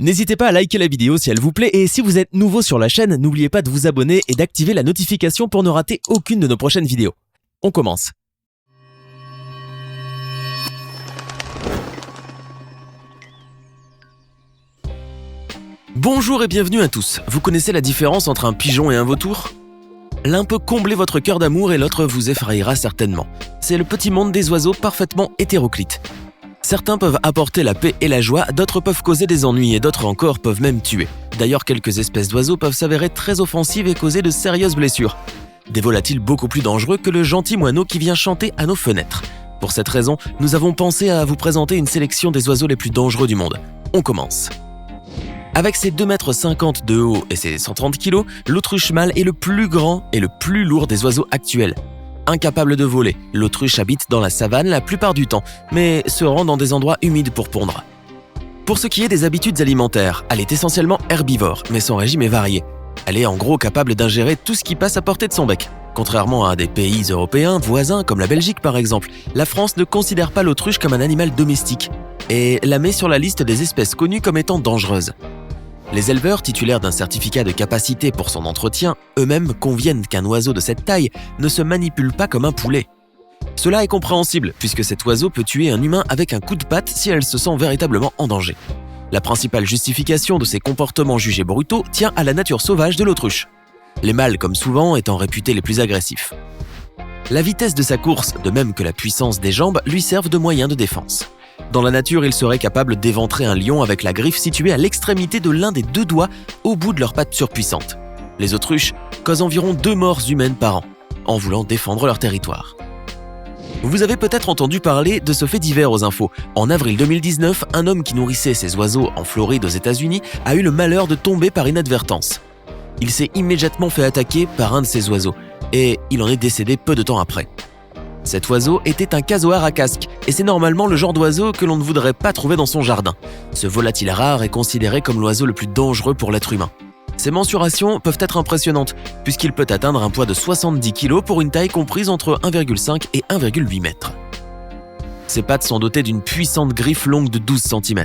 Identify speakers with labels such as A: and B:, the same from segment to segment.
A: N'hésitez pas à liker la vidéo si elle vous plaît et si vous êtes nouveau sur la chaîne, n'oubliez pas de vous abonner et d'activer la notification pour ne rater aucune de nos prochaines vidéos. On commence. Bonjour et bienvenue à tous. Vous connaissez la différence entre un pigeon et un vautour ? L'un peut combler votre cœur d'amour et l'autre vous effrayera certainement. C'est le petit monde des oiseaux parfaitement hétéroclite. Certains peuvent apporter la paix et la joie, d'autres peuvent causer des ennuis et d'autres encore peuvent même tuer. D'ailleurs, quelques espèces d'oiseaux peuvent s'avérer très offensives et causer de sérieuses blessures. Des volatiles beaucoup plus dangereux que le gentil moineau qui vient chanter à nos fenêtres. Pour cette raison, nous avons pensé à vous présenter une sélection des oiseaux les plus dangereux du monde. On commence. Avec ses 2,50 m de haut et ses 130 kg, l'autruche mâle est le plus grand et le plus lourd des oiseaux actuels. Incapable de voler, l'autruche habite dans la savane la plupart du temps, mais se rend dans des endroits humides pour pondre. Pour ce qui est des habitudes alimentaires, elle est essentiellement herbivore, mais son régime est varié. Elle est en gros capable d'ingérer tout ce qui passe à portée de son bec. Contrairement à des pays européens voisins comme la Belgique par exemple, la France ne considère pas l'autruche comme un animal domestique et la met sur la liste des espèces connues comme étant dangereuses. Les éleveurs titulaires d'un certificat de capacité pour son entretien, eux-mêmes conviennent qu'un oiseau de cette taille ne se manipule pas comme un poulet. Cela est compréhensible puisque cet oiseau peut tuer un humain avec un coup de patte si elle se sent véritablement en danger. La principale justification de ces comportements jugés brutaux tient à la nature sauvage de l'autruche. Les mâles, comme souvent, étant réputés les plus agressifs. La vitesse de sa course, de même que la puissance des jambes, lui servent de moyen de défense. Dans la nature, il serait capable d'éventrer un lion avec la griffe située à l'extrémité de l'un des deux doigts au bout de leurs pattes surpuissantes. Les autruches causent environ 2 morts humaines par an, en voulant défendre leur territoire. Vous avez peut-être entendu parler de ce fait divers aux infos. En avril 2019, un homme qui nourrissait ses oiseaux en Floride aux États-Unis a eu le malheur de tomber par inadvertance. Il s'est immédiatement fait attaquer par un de ses oiseaux, et il en est décédé peu de temps après. Cet oiseau était un casoar à casque, et c'est normalement le genre d'oiseau que l'on ne voudrait pas trouver dans son jardin. Ce volatile rare est considéré comme l'oiseau le plus dangereux pour l'être humain. Ses mensurations peuvent être impressionnantes, puisqu'il peut atteindre un poids de 70 kg pour une taille comprise entre 1,5 et 1,8 m. Ses pattes sont dotées d'une puissante griffe longue de 12 cm.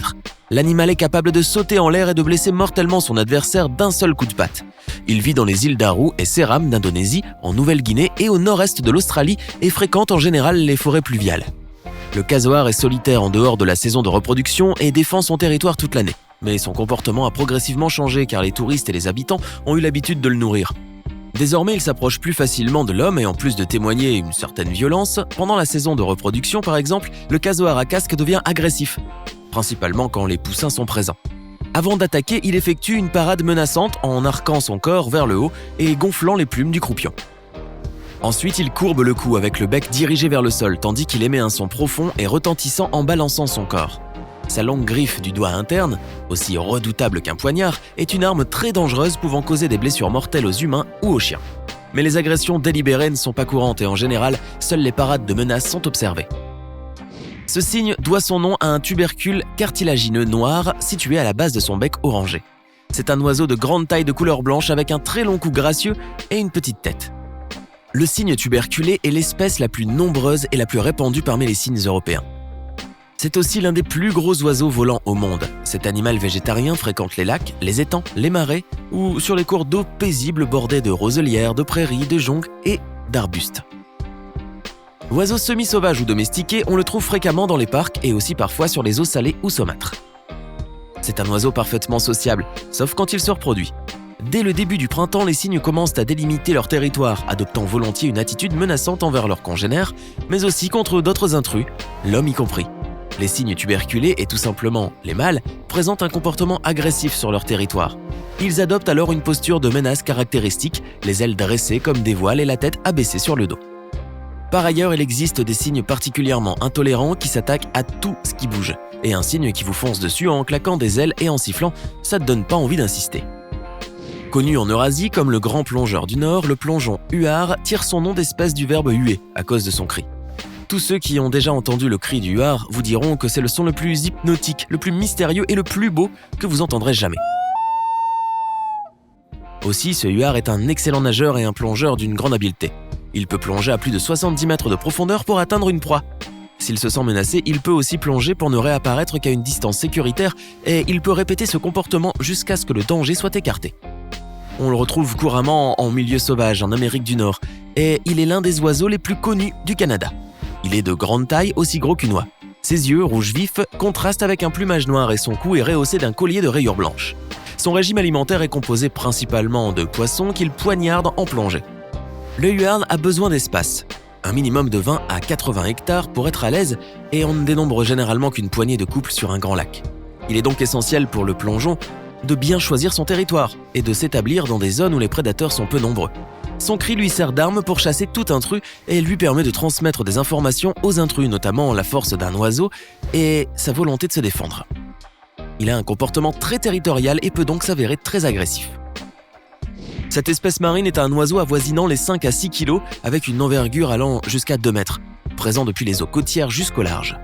A: L'animal est capable de sauter en l'air et de blesser mortellement son adversaire d'un seul coup de patte. Il vit dans les îles d'Aru et Seram d'Indonésie, en Nouvelle-Guinée et au nord-est de l'Australie et fréquente en général les forêts pluviales. Le casoar est solitaire en dehors de la saison de reproduction et défend son territoire toute l'année. Mais son comportement a progressivement changé car les touristes et les habitants ont eu l'habitude de le nourrir. Désormais, il s'approche plus facilement de l'homme et en plus de témoigner une certaine violence, pendant la saison de reproduction par exemple, le casoar à casque devient agressif, principalement quand les poussins sont présents. Avant d'attaquer, il effectue une parade menaçante en arquant son corps vers le haut et gonflant les plumes du croupion. Ensuite, il courbe le cou avec le bec dirigé vers le sol, tandis qu'il émet un son profond et retentissant en balançant son corps. Sa longue griffe du doigt interne, aussi redoutable qu'un poignard, est une arme très dangereuse pouvant causer des blessures mortelles aux humains ou aux chiens. Mais les agressions délibérées ne sont pas courantes et en général, seules les parades de menaces sont observées. Ce cygne doit son nom à un tubercule cartilagineux noir situé à la base de son bec orangé. C'est un oiseau de grande taille de couleur blanche avec un très long cou gracieux et une petite tête. Le cygne tuberculé est l'espèce la plus nombreuse et la plus répandue parmi les cygnes européens. C'est aussi l'un des plus gros oiseaux volants au monde. Cet animal végétarien fréquente les lacs, les étangs, les marais ou sur les cours d'eau paisibles bordés de roselières, de prairies, de joncs et d'arbustes. Oiseau semi-sauvage ou domestiqué, on le trouve fréquemment dans les parcs et aussi parfois sur les eaux salées ou saumâtres. C'est un oiseau parfaitement sociable, sauf quand il se reproduit. Dès le début du printemps, les cygnes commencent à délimiter leur territoire, adoptant volontiers une attitude menaçante envers leurs congénères, mais aussi contre d'autres intrus, l'homme y compris. Les cygnes tuberculés et tout simplement les mâles présentent un comportement agressif sur leur territoire. Ils adoptent alors une posture de menace caractéristique, les ailes dressées comme des voiles et la tête abaissée sur le dos. Par ailleurs, il existe des cygnes particulièrement intolérants qui s'attaquent à tout ce qui bouge. Et un cygne qui vous fonce dessus en claquant des ailes et en sifflant, ça ne donne pas envie d'insister. Connu en Eurasie comme le grand plongeur du Nord, le plongeon huard tire son nom d'espèce du verbe huer à cause de son cri. Tous ceux qui ont déjà entendu le cri du huard vous diront que c'est le son le plus hypnotique, le plus mystérieux et le plus beau que vous entendrez jamais. Aussi, ce huard est un excellent nageur et un plongeur d'une grande habileté. Il peut plonger à plus de 70 mètres de profondeur pour atteindre une proie. S'il se sent menacé, il peut aussi plonger pour ne réapparaître qu'à une distance sécuritaire et il peut répéter ce comportement jusqu'à ce que le danger soit écarté. On le retrouve couramment en milieu sauvage en Amérique du Nord et il est l'un des oiseaux les plus connus du Canada. Il est de grande taille, aussi gros qu'une oie. Ses yeux, rouges vifs, contrastent avec un plumage noir et son cou est rehaussé d'un collier de rayures blanches. Son régime alimentaire est composé principalement de poissons qu'il poignarde en plongée. Le huarn a besoin d'espace, un minimum de 20 à 80 hectares pour être à l'aise et on ne dénombre généralement qu'une poignée de couples sur un grand lac. Il est donc essentiel pour le plongeon de bien choisir son territoire et de s'établir dans des zones où les prédateurs sont peu nombreux. Son cri lui sert d'arme pour chasser tout intrus et lui permet de transmettre des informations aux intrus, notamment la force d'un oiseau et sa volonté de se défendre. Il a un comportement très territorial et peut donc s'avérer très agressif. Cette espèce marine est un oiseau avoisinant les 5 à 6 kg avec une envergure allant jusqu'à 2 mètres, présent depuis les eaux côtières jusqu'au large.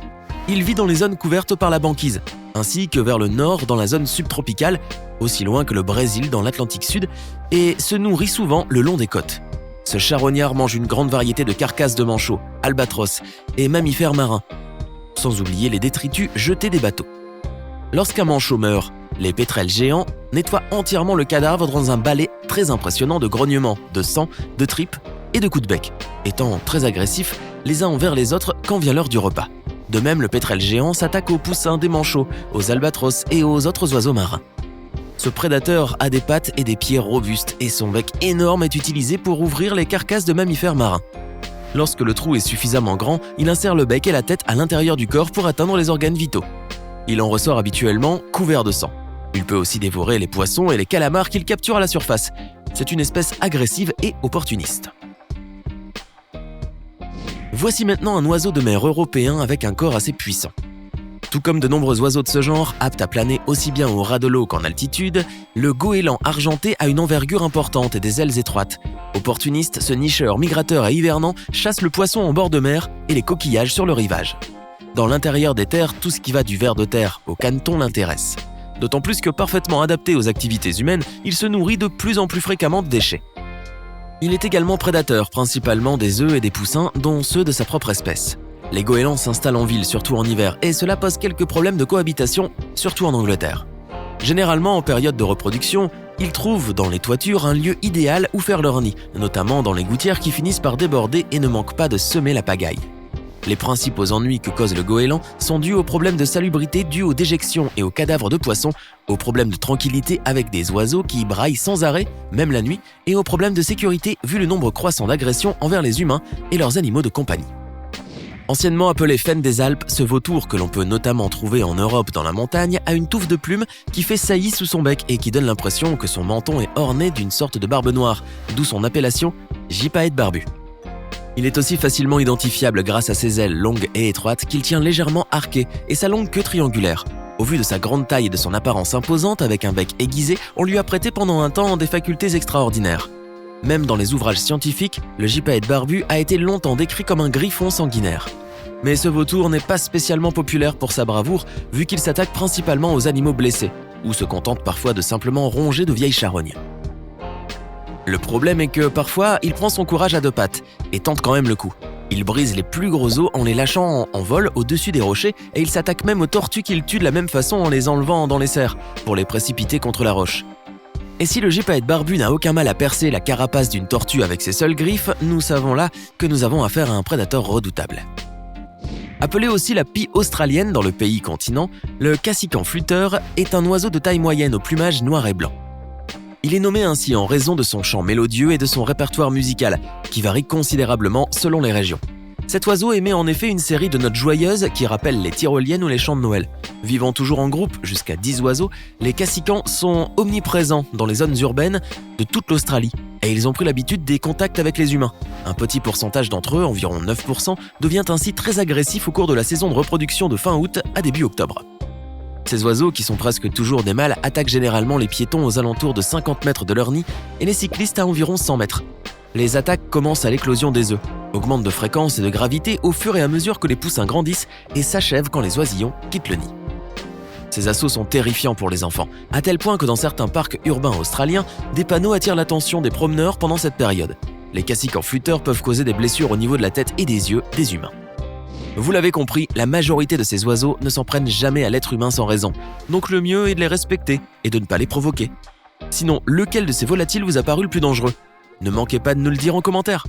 A: Il vit dans les zones couvertes par la banquise, ainsi que vers le nord dans la zone subtropicale, aussi loin que le Brésil dans l'Atlantique Sud, et se nourrit souvent le long des côtes. Ce charognard mange une grande variété de carcasses de manchots, albatros et mammifères marins, sans oublier les détritus jetés des bateaux. Lorsqu'un manchot meurt, les pétrels géants nettoient entièrement le cadavre dans un balai très impressionnant de grognements, de sang, de tripes et de coups de bec, étant très agressifs les uns envers les autres quand vient l'heure du repas. De même, le pétrel géant s'attaque aux poussins des manchots, aux albatros et aux autres oiseaux marins. Ce prédateur a des pattes et des pieds robustes et son bec énorme est utilisé pour ouvrir les carcasses de mammifères marins. Lorsque le trou est suffisamment grand, il insère le bec et la tête à l'intérieur du corps pour atteindre les organes vitaux. Il en ressort habituellement couvert de sang. Il peut aussi dévorer les poissons et les calamars qu'il capture à la surface. C'est une espèce agressive et opportuniste. Voici maintenant un oiseau de mer européen avec un corps assez puissant. Tout comme de nombreux oiseaux de ce genre, aptes à planer aussi bien au ras de l'eau qu'en altitude, le goéland argenté a une envergure importante et des ailes étroites. Opportuniste, ce nicheur migrateur et hivernant chasse le poisson en bord de mer et les coquillages sur le rivage. Dans l'intérieur des terres, tout ce qui va du ver de terre au caneton l'intéresse. D'autant plus que parfaitement adapté aux activités humaines, il se nourrit de plus en plus fréquemment de déchets. Il est également prédateur, principalement des œufs et des poussins, dont ceux de sa propre espèce. Les goélands s'installent en ville, surtout en hiver, et cela pose quelques problèmes de cohabitation, surtout en Angleterre. Généralement, en période de reproduction, ils trouvent dans les toitures un lieu idéal où faire leur nid, notamment dans les gouttières qui finissent par déborder et ne manquent pas de semer la pagaille. Les principaux ennuis que cause le goéland sont dus aux problèmes de salubrité dus aux déjections et aux cadavres de poissons, aux problèmes de tranquillité avec des oiseaux qui braillent sans arrêt, même la nuit, et aux problèmes de sécurité vu le nombre croissant d'agressions envers les humains et leurs animaux de compagnie. Anciennement appelé faine des Alpes, ce vautour que l'on peut notamment trouver en Europe dans la montagne a une touffe de plumes qui fait saillie sous son bec et qui donne l'impression que son menton est orné d'une sorte de barbe noire, d'où son appellation gypaète barbu. Il est aussi facilement identifiable grâce à ses ailes longues et étroites qu'il tient légèrement arquées et sa longue queue triangulaire. Au vu de sa grande taille et de son apparence imposante avec un bec aiguisé, on lui a prêté pendant un temps des facultés extraordinaires. Même dans les ouvrages scientifiques, le gypaète barbu a été longtemps décrit comme un griffon sanguinaire. Mais ce vautour n'est pas spécialement populaire pour sa bravoure vu qu'il s'attaque principalement aux animaux blessés ou se contente parfois de simplement ronger de vieilles charognes. Le problème est que parfois, il prend son courage à deux pattes et tente quand même le coup. Il brise les plus gros os en les lâchant en vol au-dessus des rochers et il s'attaque même aux tortues qu'il tue de la même façon en les enlevant dans les serres pour les précipiter contre la roche. Et si le gypaète barbu n'a aucun mal à percer la carapace d'une tortue avec ses seules griffes, nous savons là que nous avons affaire à un prédateur redoutable. Appelé aussi la pie australienne dans le pays continent, le cassican flûteur est un oiseau de taille moyenne au plumage noir et blanc. Il est nommé ainsi en raison de son chant mélodieux et de son répertoire musical, qui varie considérablement selon les régions. Cet oiseau émet en effet une série de notes joyeuses qui rappellent les tyroliennes ou les chants de Noël. Vivant toujours en groupe, jusqu'à 10 oiseaux, les cassicans sont omniprésents dans les zones urbaines de toute l'Australie et ils ont pris l'habitude des contacts avec les humains. Un petit pourcentage d'entre eux, environ 9%, devient ainsi très agressif au cours de la saison de reproduction de fin août à début octobre. Ces oiseaux, qui sont presque toujours des mâles, attaquent généralement les piétons aux alentours de 50 mètres de leur nid et les cyclistes à environ 100 mètres. Les attaques commencent à l'éclosion des œufs, augmentent de fréquence et de gravité au fur et à mesure que les poussins grandissent et s'achèvent quand les oisillons quittent le nid. Ces assauts sont terrifiants pour les enfants, à tel point que dans certains parcs urbains australiens, des panneaux attirent l'attention des promeneurs pendant cette période. Les cassicans flûteurs peuvent causer des blessures au niveau de la tête et des yeux des humains. Vous l'avez compris, la majorité de ces oiseaux ne s'en prennent jamais à l'être humain sans raison. Donc le mieux est de les respecter et de ne pas les provoquer. Sinon, lequel de ces volatiles vous a paru le plus dangereux ? Ne manquez pas de nous le dire en commentaire.